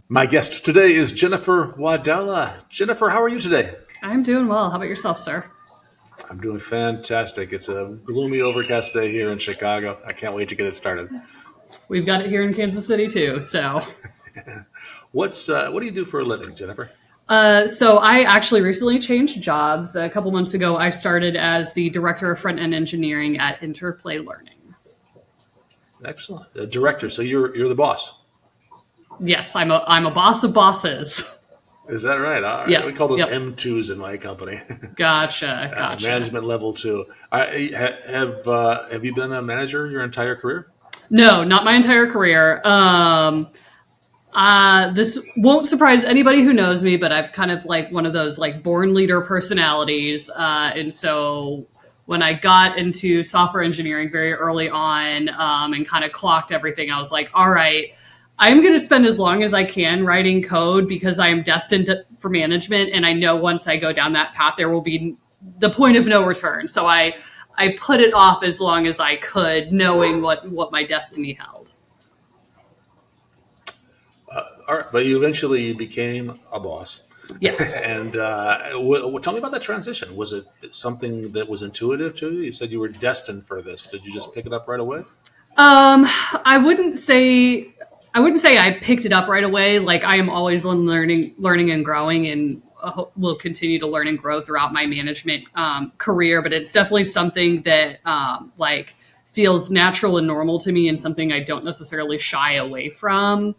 My guest today is Jennifer Wadella. Jennifer, how are you today? I'm doing well. How about yourself, sir? I'm doing fantastic. It's a gloomy, overcast day here in Chicago. I can't wait to get it started. We've got it here in Kansas City too. So, What do you do for a living, Jennifer? so I actually recently changed jobs. A couple months ago, I started as the director of front-end engineering at Interplay Learning. Excellent, director. So you're the boss. Yes, I'm a boss of bosses. Is that right? All right. Yeah. We call those Yep. M2s in my company. Gotcha. Management level 2. Have you been a manager your entire career? No, not my entire career. This won't surprise anybody who knows me, but I've kind of like one of those like born leader personalities. And so when I got into software engineering very early on, and kind of clocked everything, I was like, all right, I'm going to spend as long as I can writing code because I am destined for management. And I know once I go down that path, there will be the point of no return. So I put it off as long as I could, knowing what my destiny held. All right, but you eventually became a boss. Yes. And tell me about that transition. Was it something that was intuitive to you? You said you were destined for this. Did you just pick it up right away? I wouldn't say I picked it up right away. Like I am always learning and growing, and will continue to learn and grow throughout my management career. But it's definitely something that like feels natural and normal to me, and something I don't necessarily shy away from.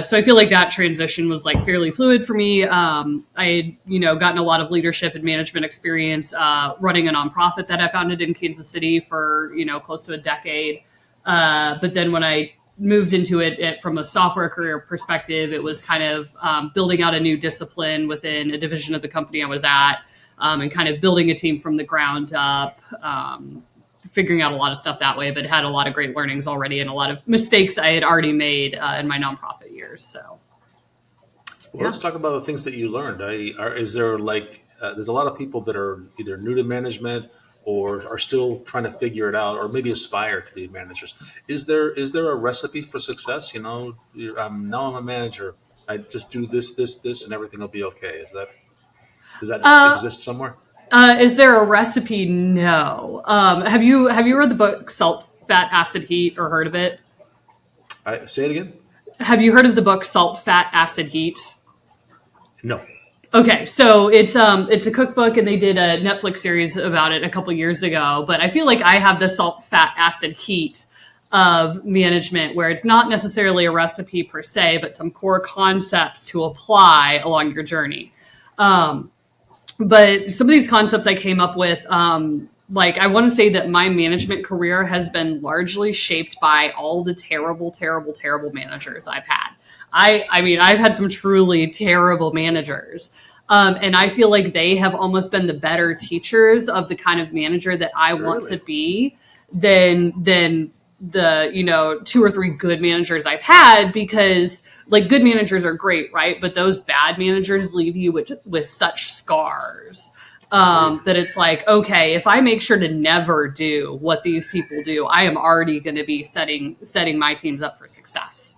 So I feel like that transition was like fairly fluid for me. I had, gotten a lot of leadership and management experience running a nonprofit that I founded in Kansas City for, close to a decade. But then when I moved into it from a software career perspective, it was kind of building out a new discipline within a division of the company I was at, and kind of building a team from the ground up, figuring out a lot of stuff that way, but had a lot of great learnings already and a lot of mistakes I had already made in my nonprofit years. So, Let's talk about the things that you learned. Is there there's a lot of people that are either new to management or are still trying to figure it out, or maybe aspire to be managers. Is there a recipe for success? Now I'm a manager. I just do this, and everything will be okay. Does that exist somewhere? Is there a recipe? No. Have you read the book Salt, Fat, Acid, Heat, or heard of it? Say it again. Have you heard of the book Salt, Fat, Acid, Heat? No. Okay, so it's a cookbook, and they did a Netflix series about it a couple years ago. But I feel like I have the salt, fat, acid, heat of management, where it's not necessarily a recipe per se, but some core concepts to apply along your journey. But some of these concepts I came up with, I want to say that my management career has been largely shaped by all the terrible, terrible, terrible managers I've had. I mean, I've had some truly terrible managers. And I feel like they have almost been the better teachers of the kind of manager that I want to be than the, 2 or 3 good managers I've had, because like good managers are great, right? But those bad managers leave you with such scars. That it's like, okay, if I make sure to never do what these people do, I am already going to be setting my teams up for success.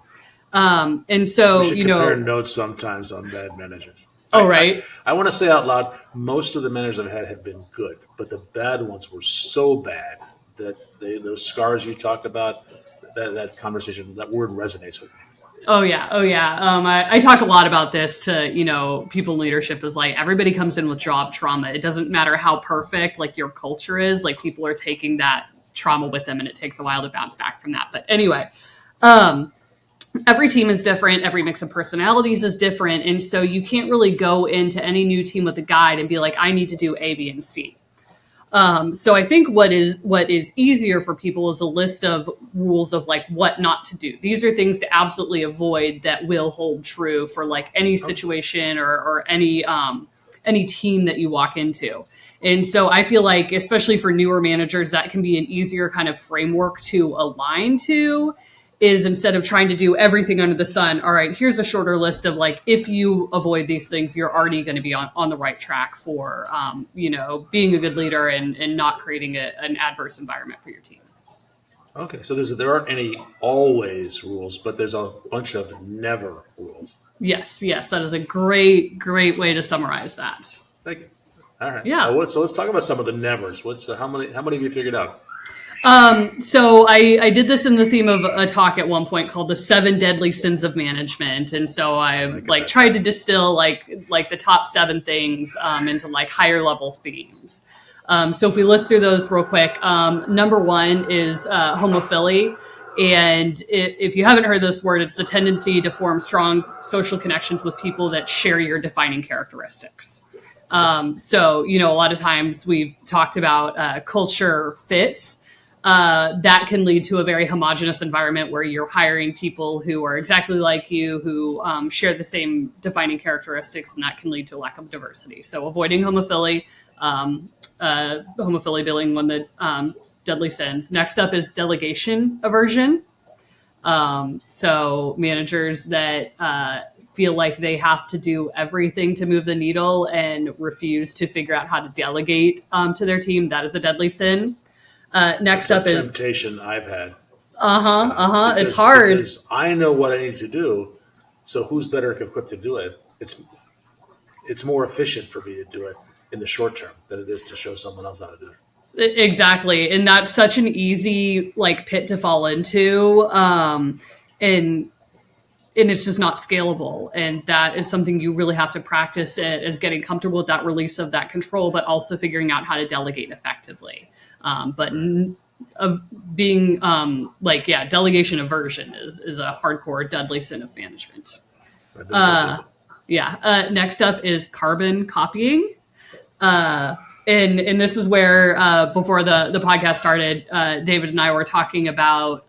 And so, we should compare notes sometimes on bad managers. Oh, right. I want to say out loud, most of the managers I've had have been good, but the bad ones were so bad that those scars you talked about, that conversation, that word resonates with me. Oh yeah. I talk a lot about this to, people in leadership is like, everybody comes in with job trauma. It doesn't matter how perfect like your culture is, like people are taking that trauma with them, and it takes a while to bounce back from that. But anyway, every team is different. Every mix of personalities is different. And so you can't really go into any new team with a guide and be like, I need to do A, B, and C. So I think what is easier for people is a list of rules of like what not to do. These are things to absolutely avoid that will hold true for like any situation or any team that you walk into. And so I feel like, especially for newer managers, that can be an easier kind of framework to align to. is instead of trying to do everything under the sun, all right, here's a shorter list of like, if you avoid these things, you're already going to be on the right track for, being a good leader and not creating an adverse environment for your team. Okay, so there aren't any always rules, but there's a bunch of never rules. Yes, that is a great way to summarize that. Thank you. All right. Yeah. So let's talk about some of the nevers. How many have you figured out? So I did this in the theme of a talk at one point called the 7 Deadly Sins of Management. And so I've tried to distill like the top 7 things, into like higher level themes. So if we list through those real quick, number 1 is, homophily. And if you haven't heard this word, it's the tendency to form strong social connections with people that share your defining characteristics. So, a lot of times we've talked about, culture fit. That can lead to a very homogenous environment where you're hiring people who are exactly like you, who share the same defining characteristics, and that can lead to a lack of diversity. So avoiding homophily, homophily being one of the deadly sins. Next up is delegation aversion. So managers that feel like they have to do everything to move the needle and refuse to figure out how to delegate to their team, that is a deadly sin. Next up is temptation I've had. It's hard. Because I know what I need to do, so who's better equipped to do it? It's more efficient for me to do it in the short term than it is to show someone else how to do it. Exactly, and that's such an easy pit to fall into, and it's just not scalable. And that is something you really have to practice, is getting comfortable with that release of that control, but also figuring out how to delegate effectively. Being delegation aversion is a hardcore deadly sin of management. Next up is carbon copying. And this is where, before the podcast started, David and I were talking about,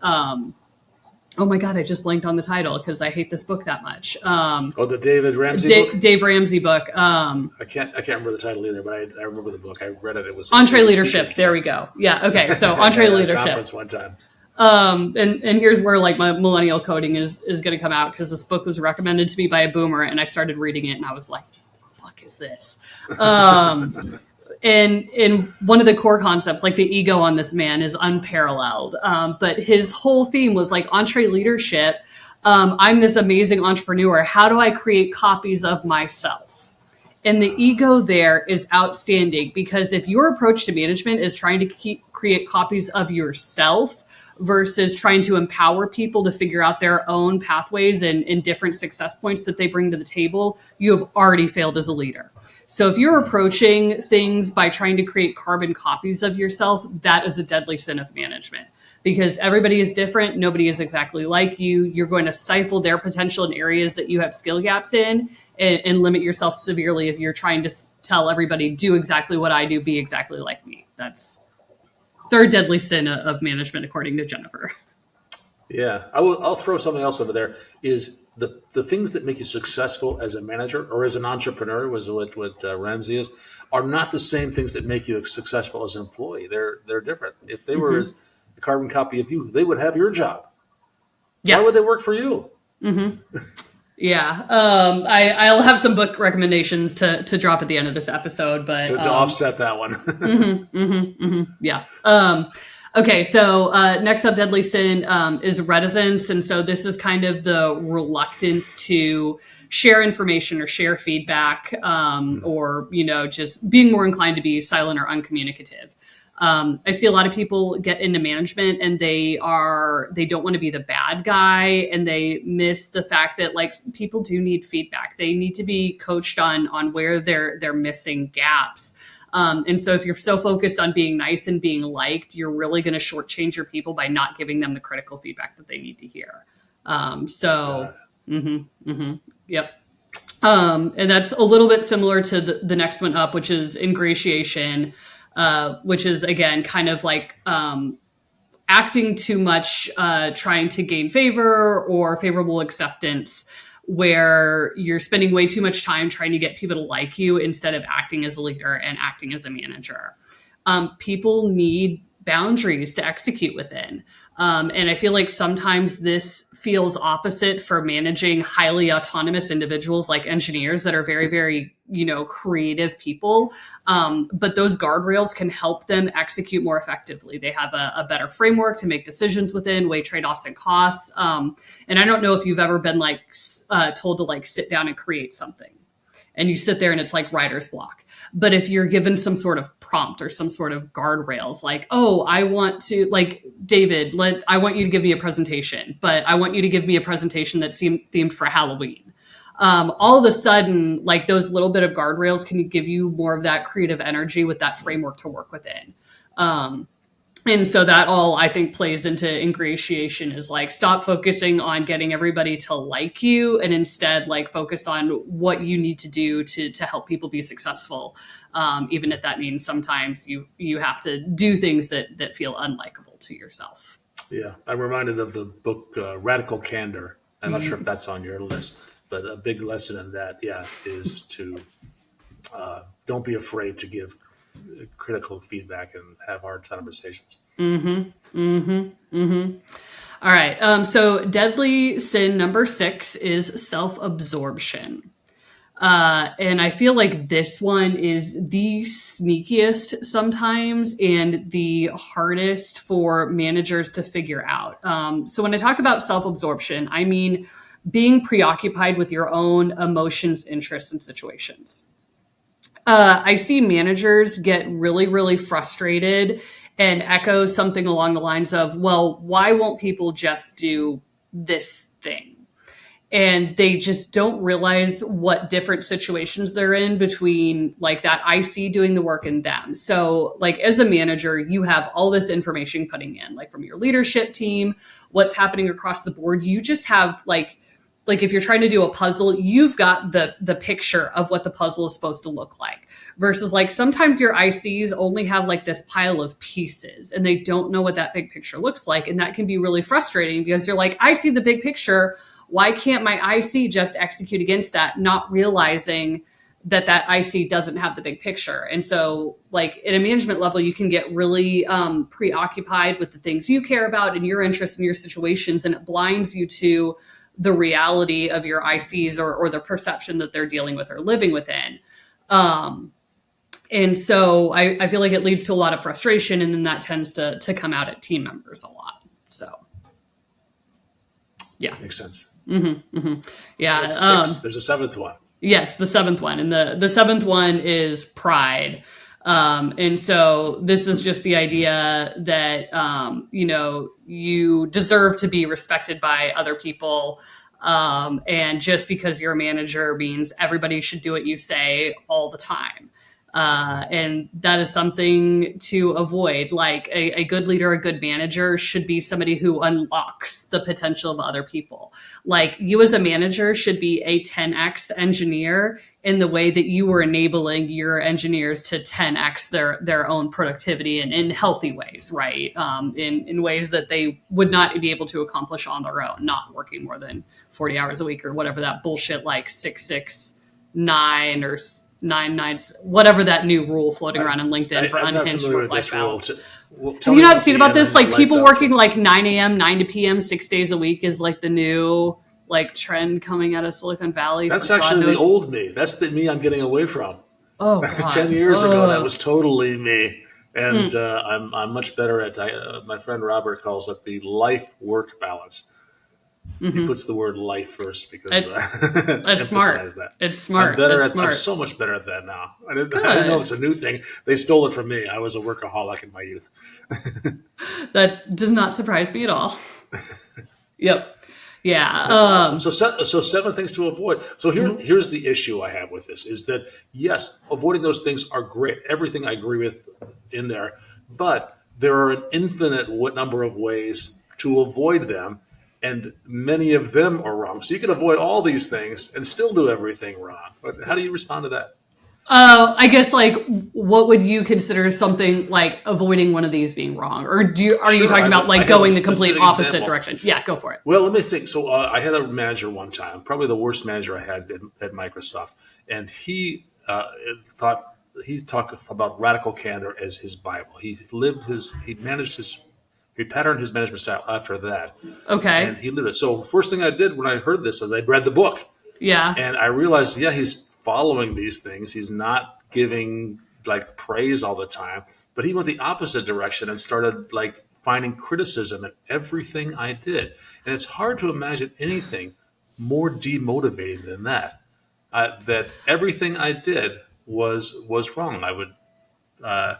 oh my God, I just blanked on the title because I hate this book that much. The David Ramsey book? Dave Ramsey book. I can't remember the title either, but I remember the book. I read it. It was EntreLeadership. There we go. Yeah. Okay. So EntreLeadership. Conference one time. And here's where my millennial coding is going to come out, because this book was recommended to me by a boomer, and I started reading it, and I was like, what the fuck is this? And one of the core concepts, the ego on this man, is unparalleled. But his whole theme was EntreLeadership. I'm this amazing entrepreneur. How do I create copies of myself? And the ego there is outstanding, because if your approach to management is trying to create copies of yourself versus trying to empower people to figure out their own pathways and different success points that they bring to the table, you have already failed as a leader. So if you're approaching things by trying to create carbon copies of yourself, that is a deadly sin of management, because everybody is different. Nobody is exactly like you. You're going to stifle their potential in areas that you have skill gaps in, and limit yourself severely if you're trying to tell everybody, do exactly what I do, be exactly like me. That's third deadly sin of management, according to Jennifer. Yeah, I'll throw something else over there. Is the things that make you successful as a manager or as an entrepreneur, was what Ramsey is, are not the same things that make you successful as an employee. They're different. If they were as a carbon copy of you, they would have your job. Yeah. Why would they work for you? Mm-hmm. Yeah. I'll have some book recommendations to drop at the end of this episode, but to offset that one. Yeah. Okay, so next up, deadly sin is reticence. And so this is kind of the reluctance to share information or share feedback, or, just being more inclined to be silent or uncommunicative. I see a lot of people get into management and they don't want to be the bad guy, and they miss the fact that people do need feedback. They need to be coached on where they're missing gaps. And so if you're so focused on being nice and being liked, you're really going to shortchange your people by not giving them the critical feedback that they need to hear. Yep. And that's a little bit similar to the next one up, which is ingratiation, which is, again, kind of acting too much, trying to gain favor or favorable acceptance, where you're spending way too much time trying to get people to like you instead of acting as a leader and acting as a manager. People need boundaries to execute within. And I feel like sometimes this feels opposite for managing highly autonomous individuals like engineers that are very, very, creative people. But those guardrails can help them execute more effectively. They have a better framework to make decisions within, weigh trade-offs and costs. And I don't know if you've ever been told to sit down and create something, and you sit there and it's like writer's block. But if you're given some sort of prompt or some sort of guardrails, I want to, David, I want you to give me a presentation, but I want you to give me a presentation that's themed for Halloween. All of a sudden, those little bit of guardrails can give you more of that creative energy with that framework to work within. And so that all, I think, plays into ingratiation is stop focusing on getting everybody to like you, and instead focus on what you need to do to help people be successful. Even if that means sometimes you have to do things that feel unlikable to yourself. Yeah. I'm reminded of the book, Radical Candor. I'm not sure if that's on your list, but a big lesson in that, is to don't be afraid to give critical feedback and have hard conversations. All right. So deadly sin number 6 is self-absorption. And I feel like this one is the sneakiest sometimes and the hardest for managers to figure out. So when I talk about self-absorption, I mean being preoccupied with your own emotions, interests, and situations. I see managers get really, really frustrated and echo something along the lines of, well, why won't people just do this thing? And they just don't realize what different situations they're in between that IC doing the work and them. So as a manager, you have all this information putting in, from your leadership team, what's happening across the board. You just have if you're trying to do a puzzle, you've got the picture of what the puzzle is supposed to look like, versus sometimes your ICs only have this pile of pieces and they don't know what that big picture looks like. And that can be really frustrating because you're I see the big picture. Why can't my IC just execute against that? Not realizing that IC doesn't have the big picture. And so at a management level, you can get really preoccupied with the things you care about and your interests and your situations. And it blinds you to the reality of your ICs or the perception that they're dealing with or living within. And so I feel like it leads to a lot of frustration, and then that tends to come out at team members a lot. So, yeah. Makes sense. Yeah. There's a 7th one. Yes, the 7th one. And the 7th one is pride. And so this is just the idea that, you deserve to be respected by other people. And just because you're a manager means everybody should do what you say all the time. And that is something to avoid. A good leader, a good manager should be somebody who unlocks the potential of other people. You as a manager should be a 10x engineer in the way that you were enabling your engineers to 10x their own productivity and in healthy ways, right? In ways that they would not be able to accomplish on their own, not working more than 40 hours a week or whatever that bullshit 669 or 99, whatever that new rule floating around on LinkedIn for unhinged work-life balance. Have you not seen about this? People working 9 a.m., 9 to p.m., 6 days a week is the new trend coming out of Silicon Valley. That's actually the old me. That's the me I'm getting away from. Oh, God. 10 years ago, that was totally me. And I'm much better at, my friend Robert calls it the life-work balance. He puts the word life first because that's smart. That. It's smart. I'm so much better at that now. I didn't know it's a new thing. They stole it from me. I was a workaholic in my youth. That does not surprise me at all. Yep. Yeah. That's awesome. So 7 things to avoid. So here's the issue I have with this is that, yes, avoiding those things are great. Everything I agree with in there, but there are an infinite number of ways to avoid them. And many of them are wrong. So you can avoid all these things and still do everything wrong. But how do you respond to that? I guess what would you consider something avoiding one of these being wrong? Or are you talking about going the complete opposite direction? Yeah, go for it. Well, let me think. So I had a manager one time, probably the worst manager I had at Microsoft. And he thought he talked about radical candor as his Bible. He patterned his management style after that, and Okay. he lived it. So first thing I did when I heard this is I read the book, Yeah. and I realized, yeah, he's following these things. He's not giving like praise all the time, but he went the opposite direction and started like finding criticism in everything I did. And it's hard to imagine anything more demotivating than that. That everything I did was wrong. Uh,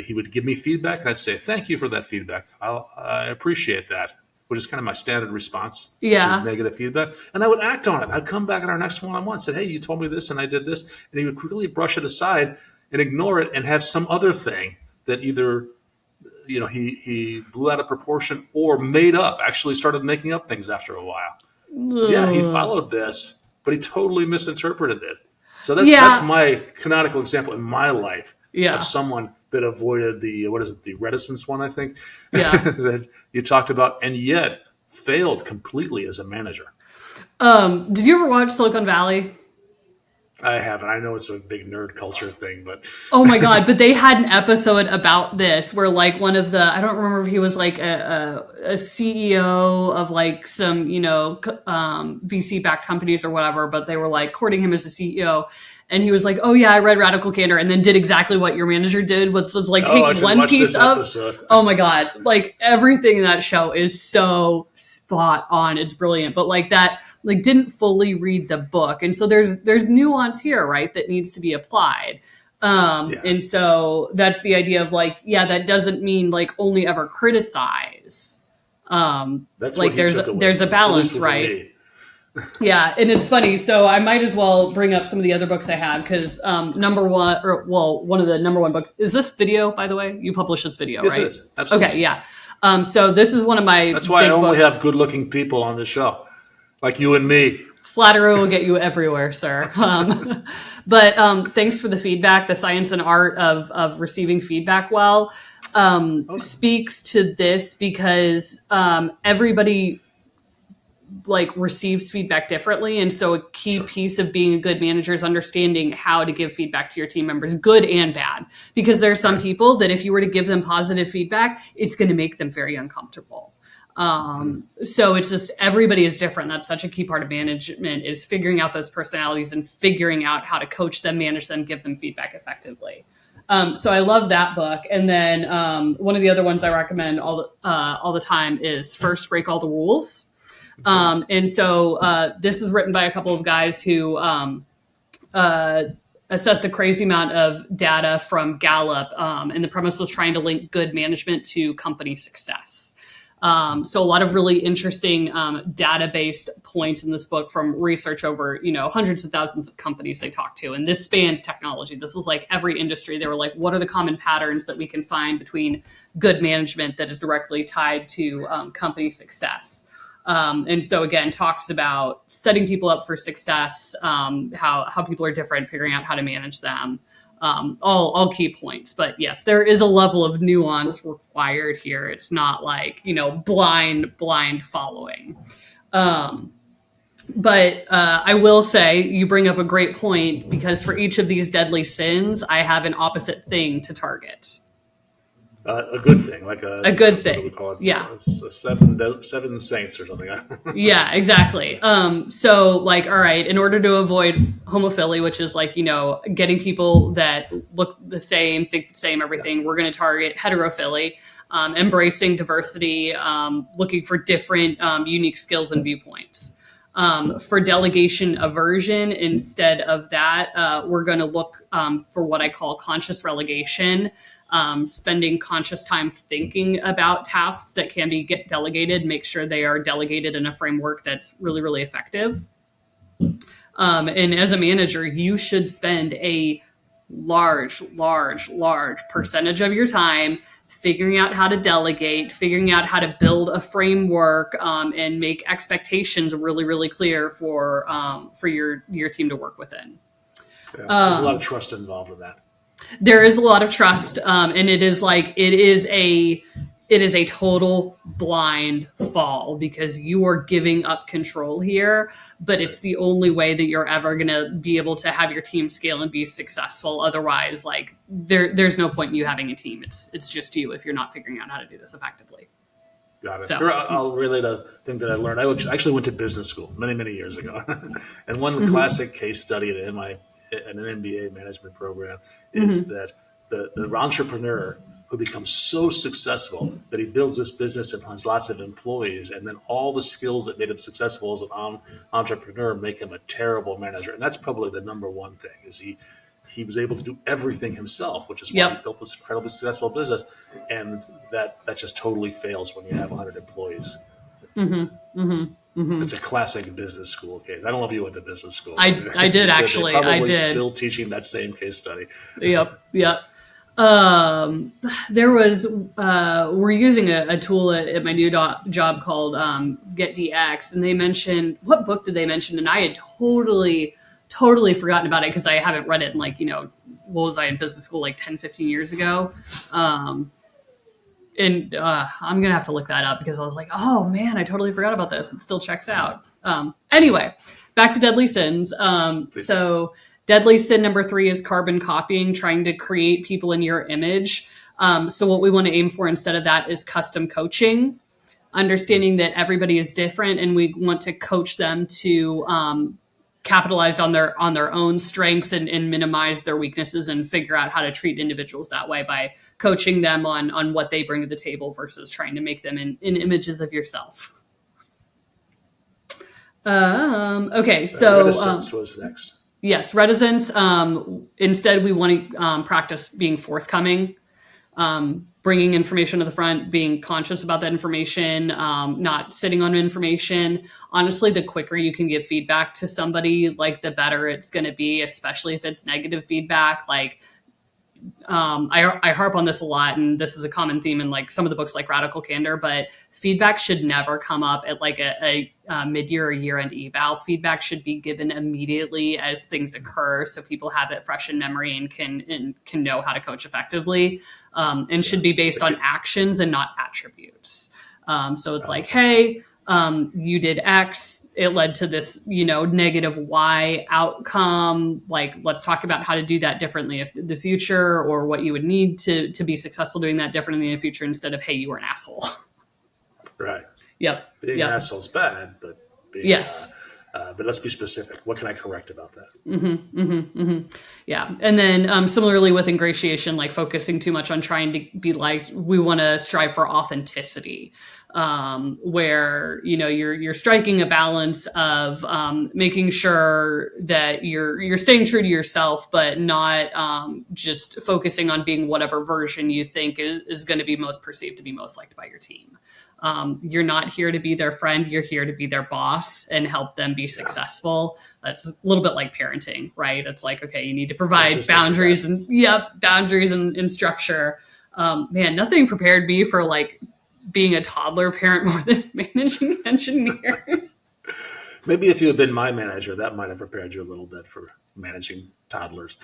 he would give me feedback, and I'd say, "Thank you for that feedback. I appreciate that," which is kind of my standard response to Yeah. negative feedback. And I would act on it. I'd come back in our next one-on-one, and said, "Hey, you told me this, and I did this," and he would quickly brush it aside and ignore it, and have some other thing that either he blew out of proportion or made up. Actually, started making up things after a while. Yeah, he Ugh. followed this, but he totally misinterpreted it. So that's Yeah. my canonical example in my life of Yeah. someone that avoided the what is it, the reticence one, I think, Yeah. that you talked about, and yet failed completely as a manager. Did you ever watch Silicon Valley? I haven't. I know it's a big nerd culture thing, but Oh my God, but they had an episode about this where like one of the, I don't remember if he was like a CEO of like some, VC backed companies or whatever, but they were like courting him as a CEO. And he was like, "Oh yeah, I read Radical Candor," and then did exactly what your manager did, was like oh, I take should one watch piece this of, episode. oh my God, like everything in that show is so spot on. It's brilliant. But like that, like didn't fully read the book. And so there's nuance here, right, that needs to be applied. Yeah, And so that's the idea of like, yeah, that doesn't mean like only ever criticize. that's what Like he took away there's a from this, at least balance, for right? me. Yeah, and it's funny. So I might as well bring up some of the other books I have because one of the number one books is this video. By the way, you publish this video, Yes, it right? is absolutely. Okay, yeah. So this is one of my That's why I big only have books. good-looking people on the show, like you and me. Flattery will get you everywhere, sir. But thanks for the feedback. The Science and Art of Receiving Feedback Well Okay. speaks to this because everybody like receives feedback differently, and so a key Sure. piece of being a good manager is understanding how to give feedback to your team members, good and bad, because there are some Right. people that if you were to give them positive feedback, it's going to make them very uncomfortable. Hmm. So it's just everybody is different. That's such a key part of management, is figuring out those personalities and figuring out how to coach them, manage them, give them feedback effectively. So I love that book. And then one of the other ones I recommend all the time is First Break All the Rules. And so this is written by a couple of guys who assessed a crazy amount of data from Gallup, and the premise was trying to link good management to company success. So a lot of really interesting data-based points in this book from research over, hundreds of thousands of companies they talked to. And this spans technology. This is like every industry. They were like, what are the common patterns that we can find between good management that is directly tied to company success? And so again, talks about setting people up for success, how people are different, figuring out how to manage them, all key points. But yes, there is a level of nuance required here. It's not like, blind following. But I will say you bring up a great point, because for each of these deadly sins, I have an opposite thing to target. A good thing, like A good what do we thing. call it? Yeah. Seven saints or something. Yeah, exactly. So like, all right, in order to avoid homophilia, which is like, getting people that look the same, think the same, everything, we're going to target heterophilia, embracing diversity, looking for different, unique skills and viewpoints. For delegation aversion, instead of that, we're going to look for what I call conscious relegation. Spending conscious time thinking about tasks that can be get delegated, make sure they are delegated in a framework that's really, really effective. And as a manager, you should spend a large percentage of your time figuring out how to delegate, figuring out how to build a framework, and make expectations really, really clear for your team to work within. Yeah, there's a lot of trust involved in that. There is a lot of trust, and it is it is a total blind fall because you are giving up control here, but it's the only way that you're ever going to be able to have your team scale and be successful. Otherwise, like there's no point in you having a team. It's just you if you're not figuring out how to do this effectively. Got it. So, Here, I'll relate a thing that I learned. I actually went to business school many, many years ago. And one classic case study in an MBA management program is that the entrepreneur who becomes so successful that he builds this business and has lots of employees, and then all the skills that made him successful as an entrepreneur make him a terrible manager. And that's probably the number one thing, is he was able to do everything himself, which is why he built this incredibly successful business. And that just totally fails when you have 100 employees. It's a classic business school case. I don't know if you went to business school. I did actually. They're probably I did. still teaching that same case study. Yep. There was we're using a tool at my new job called Get DX, and they mentioned, what book did they mention? And I had totally forgotten about it because I haven't read it in like, what was I in business school, like 10, 15 years ago. And I'm going to have to look that up because I was like, oh man, I totally forgot about this. It still checks out. Anyway, back to deadly sins. So deadly sin number 3 is carbon copying, trying to create people in your image. So what we want to aim for instead of that is custom coaching, understanding that everybody is different and we want to coach them to capitalize on their own strengths and minimize their weaknesses and figure out how to treat individuals that way by coaching them on what they bring to the table versus trying to make them in images of yourself. Okay, so reticence was next. Yes, reticence. Instead, we want to practice being forthcoming, bringing information to the front, being conscious about that information, not sitting on information. Honestly, the quicker you can give feedback to somebody, like the better it's going to be, especially if it's negative feedback. Like, I harp on this a lot, and this is a common theme in like some of the books like Radical Candor, but feedback should never come up at like a mid-year or year-end eval. Feedback should be given immediately as things occur so people have it fresh in memory and can know how to coach effectively, and should be based on actions and not attributes. So it's like, hey, you did X, it led to this, negative Y outcome. Like, let's talk about how to do that differently in the future, or what you would need to be successful doing that differently in the future, instead of, hey, you were an asshole. Right. Yep. Being an asshole is bad, but yes. But let's be specific. What can I correct about that? Yeah. And then similarly with ingratiation, like focusing too much on trying to be liked, we want to strive for authenticity, where, you're striking a balance of making sure that you're staying true to yourself, but not just focusing on being whatever version you think is going to be most perceived to be most liked by your team. You're not here to be their friend. You're here to be their boss and help them be successful. That's a little bit like parenting, right? It's like, okay, you need to provide boundaries and structure. Man, nothing prepared me for like being a toddler parent more than managing engineers. Maybe if you had been my manager, that might have prepared you a little bit for managing toddlers.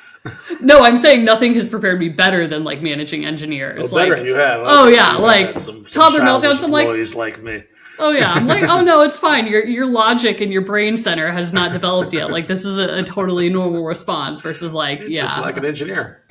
No, I'm saying nothing has prepared me better than like managing engineers. Oh, better you have. Oh yeah, like some toddler meltdowns. I'm like, like me. Oh yeah, I'm like, oh no, it's fine. Your logic and your brain center has not developed yet. Like this is a totally normal response versus like, just like an engineer.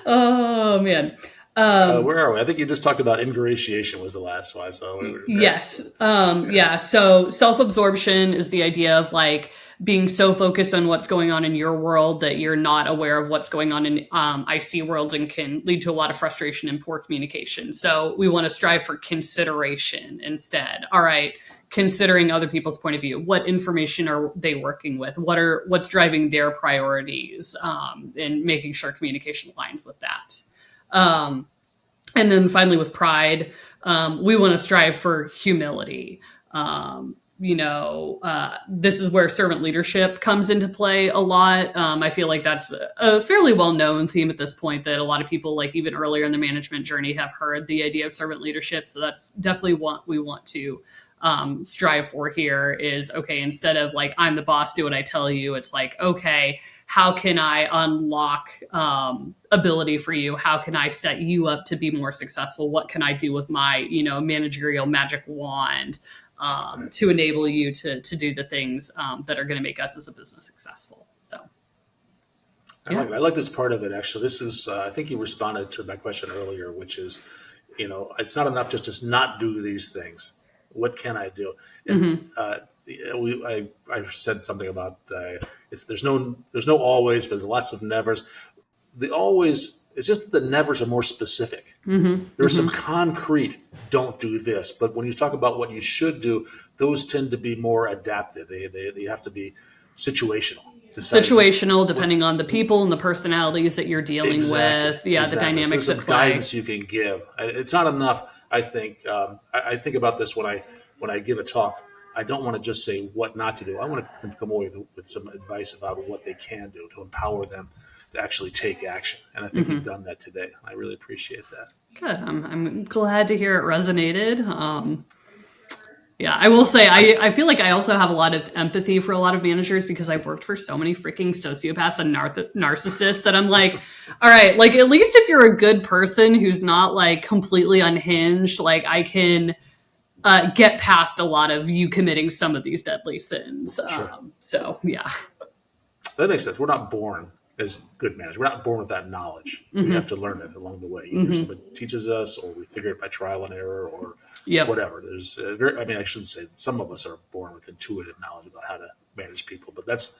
Oh man. Where are we? I think you just talked about ingratiation was the last one. So yes. Yeah. So self-absorption is the idea of like being so focused on what's going on in your world that you're not aware of what's going on in IC worlds, and can lead to a lot of frustration and poor communication. So we want to strive for consideration instead. All right. Considering other people's point of view, what information are they working with? What's driving their priorities, and making sure communication aligns with that. And then finally with pride, we want to strive for humility. This is where servant leadership comes into play a lot. I feel like that's a fairly well-known theme at this point, that a lot of people, like even earlier in the management journey, have heard the idea of servant leadership. So that's definitely what we want to strive for here is, okay, instead of like, I'm the boss, do what I tell you, it's like, okay, how can I unlock ability for you? How can I set you up to be more successful? What can I do with my, managerial magic wand to enable you to do the things that are going to make us as a business successful? So. Yeah. I like this part of it, actually. This is, I think you responded to my question earlier, which is, it's not enough just to not do these things. What can I do? And I said something about there's no always, but there's lots of nevers. The always, it's just that the nevers are more specific. There's some concrete, don't do this. But when you talk about what you should do, those tend to be more adaptive. They have to be situational. Situational, depending on the people and the personalities that you're dealing with. Yeah, exactly. The dynamics so at play. Guidance you can give. It's not enough. I think. I think about this when I give a talk. I don't want to just say what not to do. I want to come away with some advice about what they can do to empower them to actually take action. And I think you've done that today. I really appreciate that. Good. I'm glad to hear it resonated. Yeah, I will say I feel like I also have a lot of empathy for a lot of managers because I've worked for so many freaking sociopaths and narcissists that I'm like, all right, like at least if you're a good person who's not like completely unhinged, like I can get past a lot of you committing some of these deadly sins. Sure. So yeah. That makes sense. We're not born as good managers. We're not born with that knowledge. We have to learn it along the way. Either somebody teaches us, or we figure it by trial and error, or whatever. There's, I shouldn't say some of us are born with intuitive knowledge about how to manage people, but that's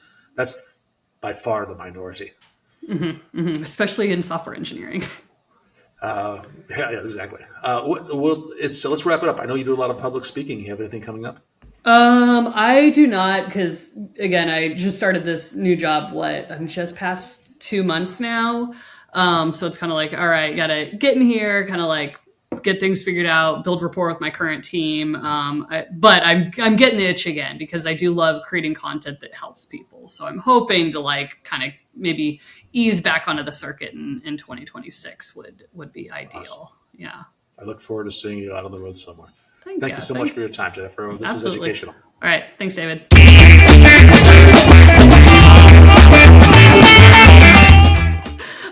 by far the minority. Especially in software engineering. Yeah, exactly. Let's wrap it up. I know you do a lot of public speaking. You have anything coming up? I do not, because again, I just started this new job. I'm just past 2 months now. So it's kind of like, all right, gotta get in here, kind of like get things figured out, build rapport with my current team. But I'm getting the itch again because I do love creating content that helps people. So I'm hoping to like kind of maybe ease back onto the circuit in 2026 would be ideal. Awesome. Yeah. I look forward to seeing you out on the road somewhere. Thank you so much for your time, Jennifer. This was educational. All right. Thanks, David.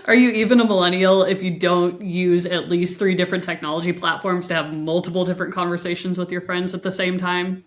Are you even a millennial if you don't use at least 3 different technology platforms to have multiple different conversations with your friends at the same time?